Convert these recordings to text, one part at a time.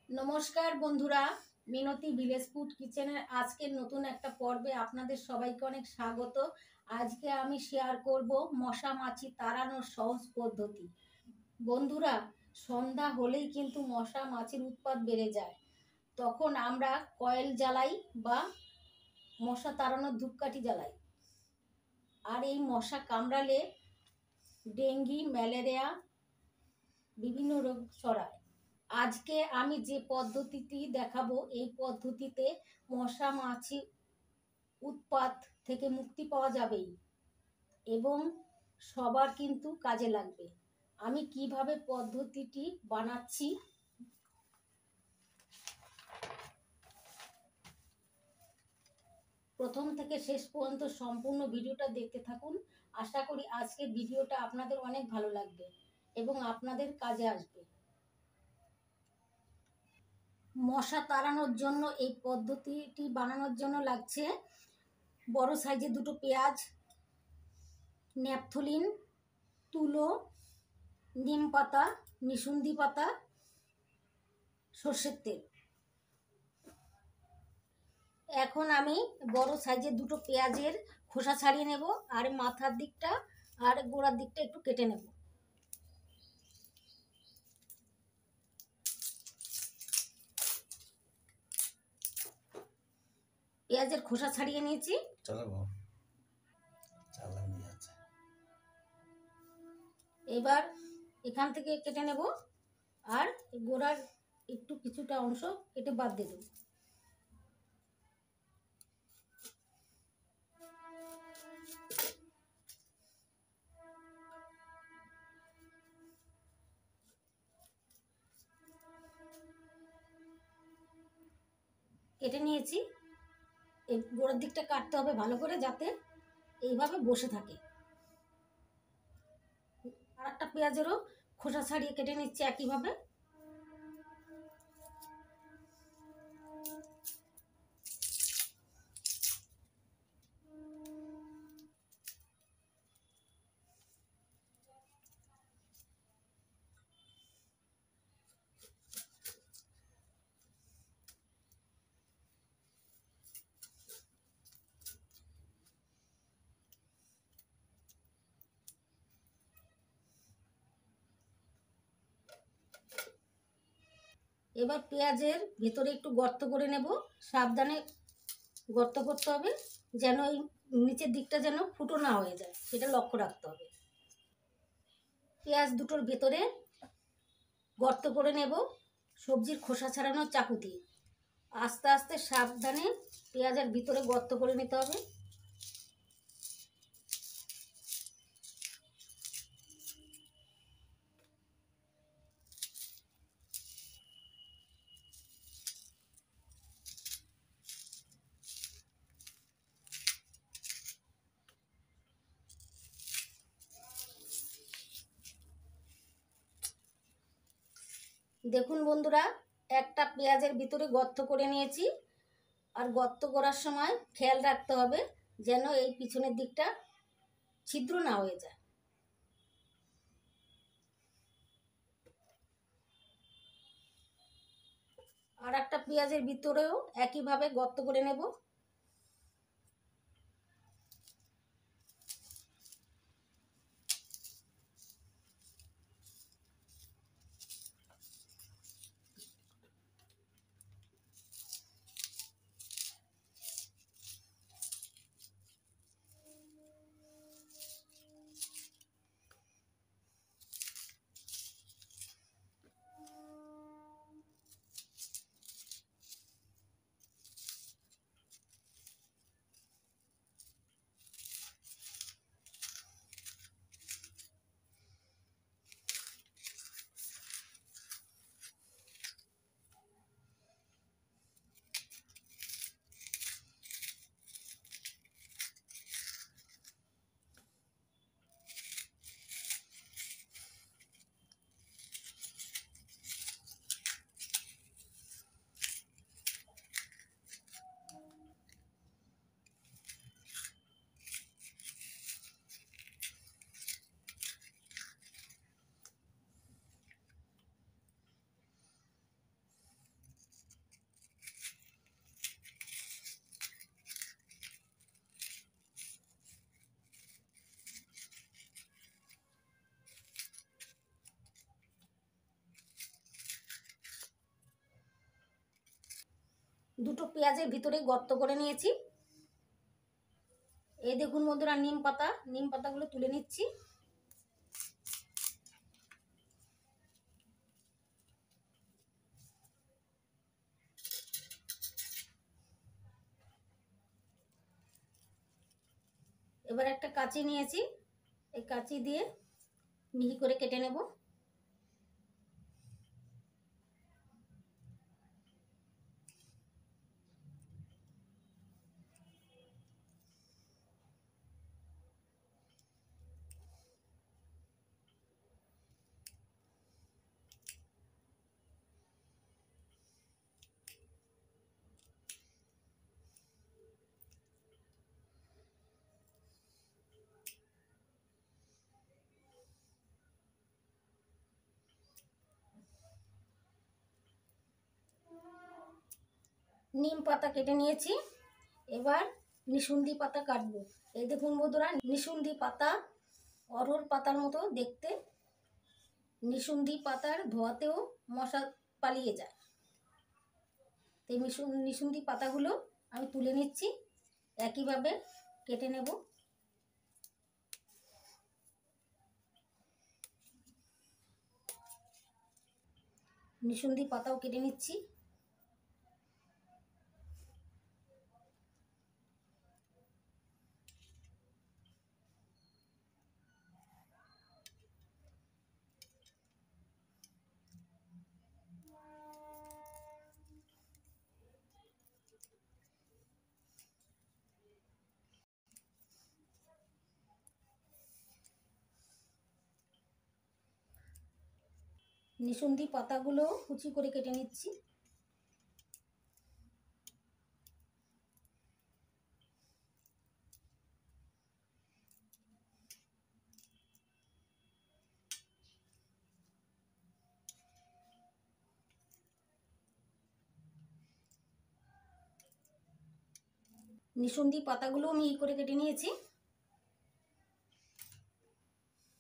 নমস্কার বন্ধুরা, মিনতি village food কিচেনের আজকের নতুন একটা পর্বে আপনাদের সবাইকে অনেক স্বাগত। আজকে আমি শেয়ার করব মশা মাছি তাড়ানোর সহজ পদ্ধতি। বন্ধুরা, সন্ধ্যা হলেই কিন্তু মশা মাছির উৎপাত বেড়ে যায়। তখন আমরা কয়েল জ্বালাই বা মশা তাড়ানোর ধূপকাঠি জ্বালাই। আর এই মশা কামড়ালে ডেঙ্গি, ম্যালেরিয়া বিভিন্ন রোগ ছড়ায়। আজকে আমি যে পদ্ধতিটি দেখাবো, এই পদ্ধতিতে মশা মাছি উৎপাত থেকে মুক্তি পাওয়া যাবেই এবং সবার কিন্তু কাজে লাগবে। আমি কিভাবে পদ্ধতিটি বানাচ্ছি প্রথম থেকে শেষ পর্যন্ত সম্পূর্ণ ভিডিওটা দেখতে থাকুন। আশা করি আজকের ভিডিওটা আপনাদের অনেক ভালো লাগবে এবং আপনাদের কাজে আসবে। মশা তাড়ানোর জন্য এই পদ্ধতিটি বানানোর জন্য লাগছে বড় সাইজের দুটো পেঁয়াজ, ন্যাপথলিন, তুলো, নিম পাতা, নিশুন্দি পাতা, সর্ষের তেল। এখন আমি বড় সাইজের দুটো পেঁয়াজের খোসা ছাড়িয়ে নেব আর মাথার দিকটা আর গোড়ার দিকটা একটু কেটে নেব। পেঁয়াজের খোসা ছাড়িয়ে নিয়েছি। এবার এখান থেকে কেটে নেব আর গোড়ার একটু কিছুটা অংশ কেটে বাদ দিয়ে দেব। কেটে নিয়েছি। এই গোড়ার দিকটা কাটতে হবে ভালো করে, যাতে এইভাবে বসে থাকে। আর একটা পেঁয়াজেরও খোসা ছাড়িয়ে কেটে নিচ্ছে একইভাবে। এবার পেঁয়াজের ভেতরে একটু গর্ত করে নেব। সাবধানে গর্ত করতে হবে, যেন এই নিচের দিকটা যেন ফুটো না হয়ে যায়, সেটা লক্ষ্য রাখতে হবে। পেঁয়াজ দুটোর ভেতরে গর্ত করে নেব সবজির খোসা ছাড়ানোর চাকু দিয়ে। আস্তে আস্তে সাবধানে পেঁয়াজের ভিতরে গর্ত করে নিতে হবে। দেখুন বন্ধুরা, একটা পেঁয়াজের ভিতরে গর্ত করে নিয়েছি। আর গর্ত করার সময় খেয়াল রাখতে হবে যেন এই পিছনের দিকটা ছিদ্র না হয়ে যায়। আর একটা পেঁয়াজের ভিতরেও একইভাবে গর্ত করে নেব। দুটো পেঁয়াজের ভিতরে গর্ত করে নিয়েছি। এই দেখুন বন্ধুরা, নিম পাতাগুলো তুলে নিচ্ছি। এবার একটা কাঁচি নিয়েছি, এই কাঁচি দিয়ে মিহি করে কেটে নেব। নিম পাতা কেটে নিয়েছি, এবার নিশুন্দি পাতা কাটবো। এই দেখুন বন্ধুরা, নিশুন্দি পাতা অরহর পাতার মতো দেখতে। নিশুন্দি পাতার ধোয়াতেও মশা পালিয়ে যায়। এই নিশুন্দি পাতাগুলো আমি তুলে নিচ্ছি, একইভাবে কেটে নেব। নিশুন্দি পাতাও কেটে নিচ্ছি। নিশুন্দি পাতাগুলো কুচি করে কেটে নিচ্ছি। নিশুন্দি পাতাগুলো মিহি করে কেটে নিয়েছি।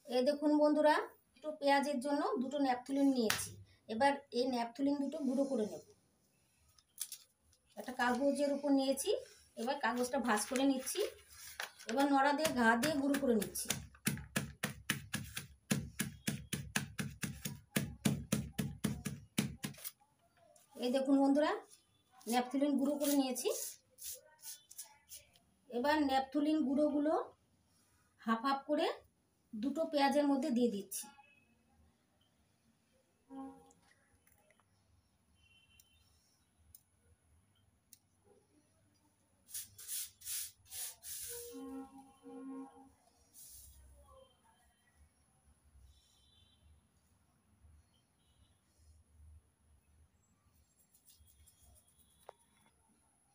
এই দেখুন বন্ধুরা, দুটো পেঁয়াজের জন্য দুটো ন্যাপথলিন নিয়েছি। এবার এই ন্যাপথলিন দুটো গুঁড়ো করে নেব। একটা কাগজের উপর নিয়েছি, এবার কাগজটা ভাঁজ করে নিচ্ছি। এবার নড়া দিয়ে ঘা দিয়ে গুঁড়ো করে নিচ্ছি। এই দেখুন বন্ধুরা, ন্যাপথলিন গুঁড়ো করে নিয়েছি। এবার ন্যাপথলিন গুঁড়োগুলো হাফ হাফ করে দুটো পেঁয়াজের মধ্যে দিয়ে দিচ্ছি।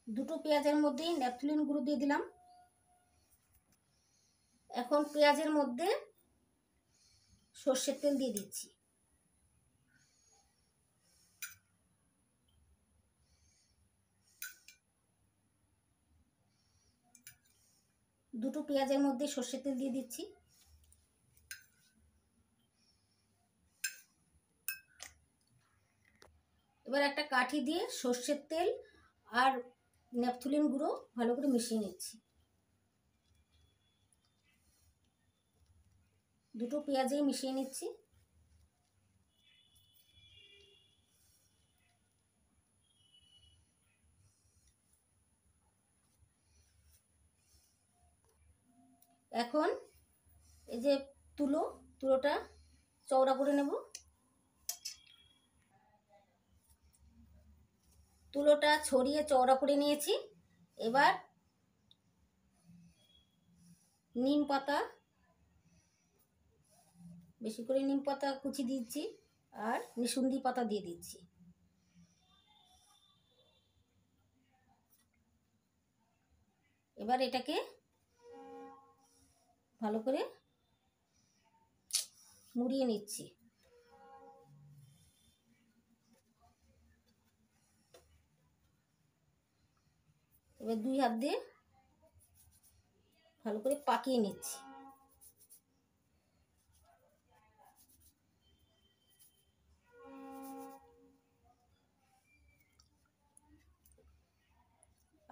দুটো পেঁয়াজের মধ্যেই ন্যাপথলিন গুঁড়ো দিয়ে দিলাম। এখন পেঁয়াজের মধ্যে সর্ষের তেল দিয়ে দিচ্ছি। দুটো পেঁয়াজের মধ্যে সর্ষের তেল দিয়ে দিচ্ছি। এবার একটা কাঠি দিয়ে সর্ষের তেল আর ন্যাপথলিন গুঁড়ো ভালো করে মিশিয়ে নিচ্ছি। দুটো পেঁয়াজেই মিশিয়ে নিচ্ছি। এখন এই যে তুলোটা চওড়া করে নেব। তুলোটা ছড়িয়ে চওড়া করে নিয়েছি। এবার নিম পাতা, বেশি করে নিম পাতা কুচি দিচ্ছি আর নিশুন্দি পাতা দিয়ে দিচ্ছি। এবার এটাকে ভালো করে মুড়িয়ে নিচ্ছি। এবার দুই হাত দিয়ে ভালো করে পাকিয়ে নিচ্ছি।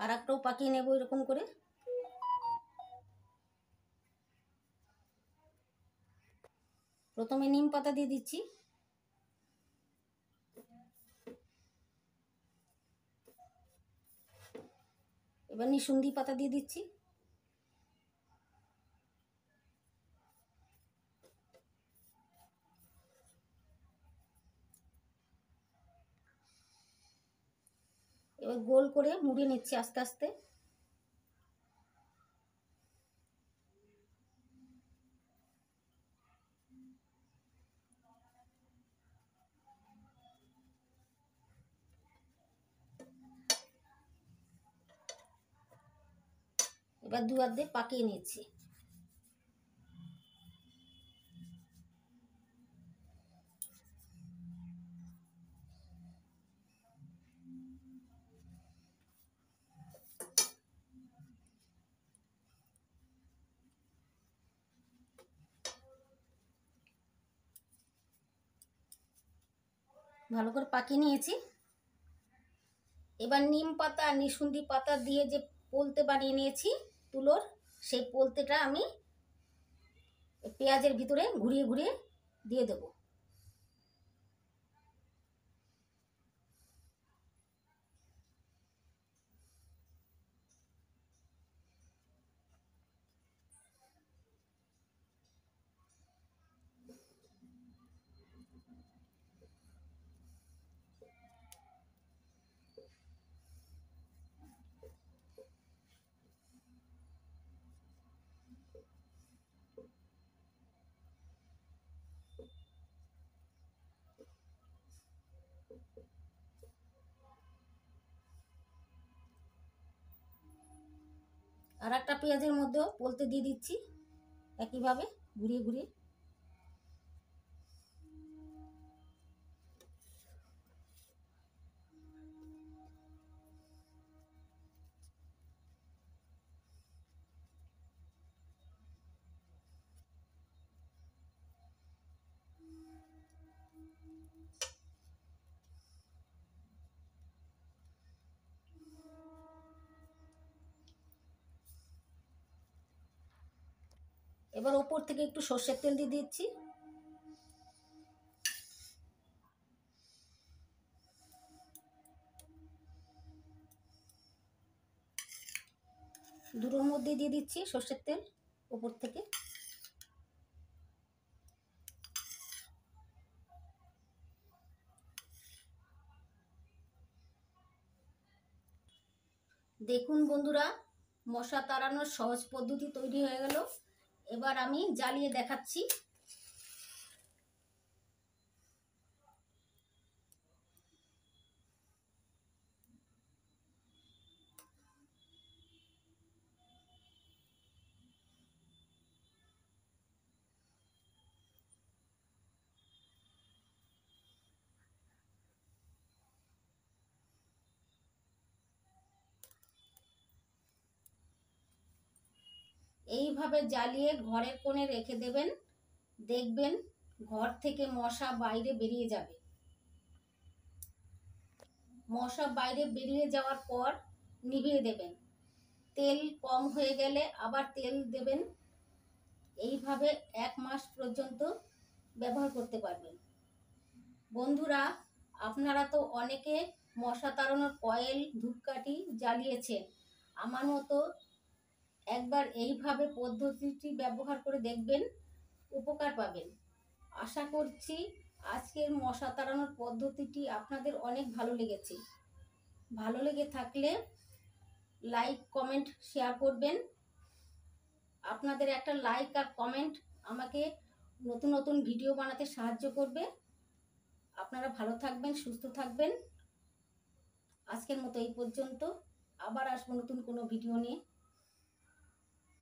আর একটাও পাকিয়ে নেব এরকম করে। প্রথমে নিম পাতা দিয়ে দিচ্ছি, এবার নিশুন্দি পাতা দিয়ে দিচ্ছি, এবার গোল করে মুড়ে নিচ্ছি আস্তে আস্তে। এবার দু হাত দিয়ে পাকিয়ে নিচ্ছি। ভালো করে পাকিয়ে নিয়েছি। এবার নিম পাতা আর নিশুন্দি পাতা দিয়ে যে পোলতে বানিয়ে নিয়েছি তুলোর, সেই পোলতেটা আমি পেঁয়াজের ভিতরে ঘুরিয়ে ঘুরিয়ে দিয়ে দেবো। আর একটা পেঁয়াজের মধ্যেও পোলতে দিয়ে দিচ্ছি একইভাবে ঘুরিয়ে ঘুরিয়ে। এবার ওপর থেকে একটু সর্ষের তেল দিয়ে দিচ্ছি। দুটোর মধ্যে দিয়ে দিচ্ছি সর্ষের তেল ওপর থেকে। দেখুন বন্ধুরা, মশা তাড়ানোর সহজ পদ্ধতি তৈরি হয়ে গেল। এবার আমি জ্বালিয়ে দেখাচ্ছি। এইভাবে জ্বালিয়ে ঘরের কোণে রেখে দেবেন, দেখবেন ঘর থেকে মশা বাইরে বেরিয়ে যাবে। মশা বাইরে বেরিয়ে যাওয়ার পর নিভিয়ে দেবেন। তেল কম হয়ে গেলে আবার তেল দেবেন। এইভাবে 1 মাস পর্যন্ত ব্যবহার করতে পারবেন। বন্ধুরা, আপনারা তো অনেকে মশা তাড়ানোর কয়েল ধূপকাঠি জ্বালিয়েছেন। আমার মতো একবার এইভাবে পদ্ধতিটি ব্যবহার করে দেখবেন, উপকার পাবেন। আশা করছি আজকের মশা তাড়ানোর পদ্ধতিটি আপনাদের অনেক ভালো লেগেছে। ভালো লেগে থাকলে লাইক, কমেন্ট, শেয়ার করবেন। আপনাদের একটা লাইক আর কমেন্ট আমাকে নতুন নতুন ভিডিও বানাতে সাহায্য করবে। আপনারা ভালো থাকবেন, সুস্থ থাকবেন। আজকের মতো এই পর্যন্ত। আবার আসবো নতুন কোনো ভিডিও নিয়ে।